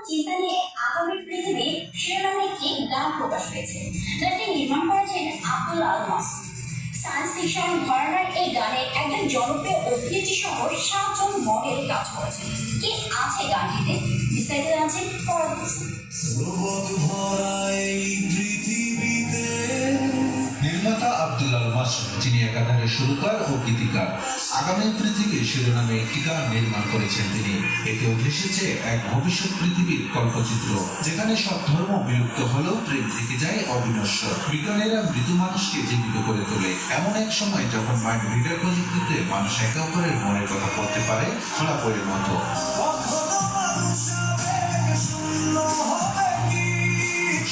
চিন্তা নিয়ে আগামী পৃথিবী শিরোনামে একটি গান প্রকাশ পেয়েছে। গানটি নির্মাণ করেছেন আব্দুল আল মাসুদ। সায়েন্স ফিকশন ধরনের এই গানে একজন জনপ্রিয় অভিনেত্রী সহ 7 জন মডেল কাজ করেছেন। কি আছে গানটিতে বিস্তারিত আছে পরবর্তী। নির্মাতা আব্দুল আল মাসুদ, যিনি একাধারে সুরকার ও গীতিকার, আগামী পৃথিবী শিরোনামে একটি গান নির্মাণ করেছেন তিনি। এতে উঠে এসেছে এক ভবিষ্যৎ পৃথিবীর কল্পচিত্র, যেখানে সব ধর্ম বিলুপ্ত হলেও প্রেম থেকে যায় অবিনশ্বর। বিজ্ঞানীরা মৃত মানুষকে জীবিত করে তোলে এমন এক সময় যখন মাইন্ড রিডার প্রযুক্তিতে মানুষ একে অপরের মনের কথা বলতে পারে খোলা বইয়ের মতো।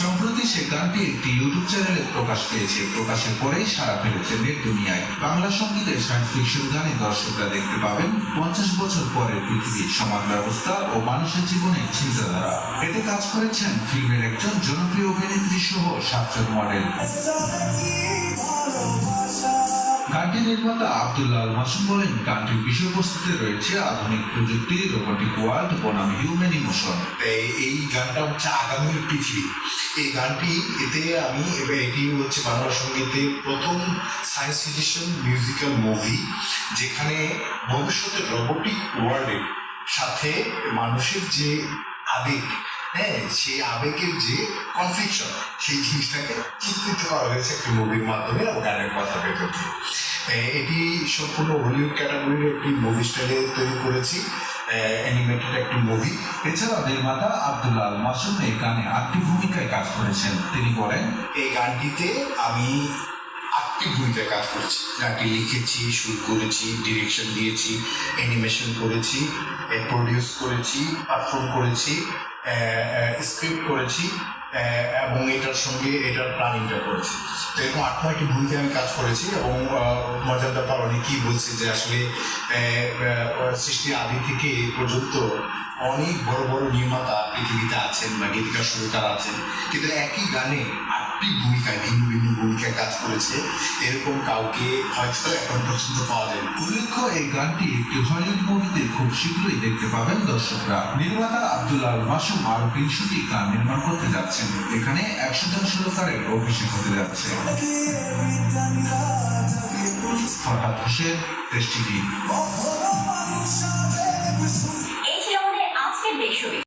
সম্প্রতি সে গানটি একটি ইউটিউব চ্যানেলে প্রকাশ পেয়েছে। প্রকাশের পরেই সাড়া ফেলেছে নেট দুনিয়ায়। বাংলা সঙ্গীতের সায়েন্স ফিকশন গানে দর্শকরা দেখতে পাবেন 50 বছর পরের পৃথিবীর সমাজ ব্যবস্থা ও মানুষের জীবনের চিন্তাধারা। এতে কাজ করেছেন ফিল্মের একজন জনপ্রিয় অভিনেত্রী সহ 7 জন মডেল। গানটির নির্মাতা আব্দুল আল মাসুদ বলেন, গানটির বিষয়বস্তুতে রয়েছে আধুনিক প্রযুক্তি, রোবোটিক ওয়ার্ল্ড বনাম হিউম্যান ইমোশন। এই গানটা হচ্ছে আগামীর পৃথিবী। এই গানটি এটি হচ্ছে বাংলা সঙ্গীতের প্রথম সায়েন্স ফিকশন মিউজিক্যাল মুভি, যেখানে ভবিষ্যতের রোবোটিক ওয়ার্ল্ডের সাথে মানুষের যে আবেগ, সেই আবেগের যে কনফ্লিকশন, সেই জিনিসটাকে চিত্রিত করা হয়েছে একটি মুভির মাধ্যমে এবং গানের কথা ভেতর দিয়ে। এটি সম্পূর্ণ হলিউড ক্যাটাগরির একটি মুভি স্টাইলে তৈরি করেছি, অ্যানিমেটেড একটি মুভি। এছাড়াও নির্মাতা আব্দুল আল মাসুদ এই গানে 8টি ভূমিকায় কাজ করেছেন। তিনি বলেন, এই গানটিতে আমি 8টি ভূমিকায় কাজ করেছি। গানটি লিখেছি, সুর করেছি, ডিরেকশন দিয়েছি, অ্যানিমেশন করেছি, প্রডিউস করেছি, পারফর্ম করেছি, স্ক্রিপ্ট করেছি এবং এটার সঙ্গে এটার প্ল্যানিংটা করেছি। তো এরকম 8-9টি ভূমিকায় আমি কাজ করেছি এবং মজার ব্যাপার, অনেকেই বলছে যে আসলে সৃষ্টির আদি থেকে এ পর্যন্ত অনেক বড় বড় নির্মাতা পৃথিবীতে আছেন বা গীতিকার সুরকার আছেন, কিন্তু একই গানে 8টি ভূমিকায় ভিন্ন ভিন্ন ভূমিকায় কাজ করেছে এরকম কাউকে হয়তো এখন পর্যন্ত পাওয়া যায়। উল্লেখ্য, এই গানটি একটি হলিউড মুভিতে খুব শীঘ্রই দেখতে পাবেন দর্শকরা। নির্মাতা আব্দুল আল মাসুদ আরো 300টি গান নির্মাণ করতে যাচ্ছেন। এখানে 100 জন সুরকারের অভিষেক হতে যাচ্ছে। ফরহাদ হোসেন, দেশ টিভি। এই ছিল আমাদের আজকের বিষয়।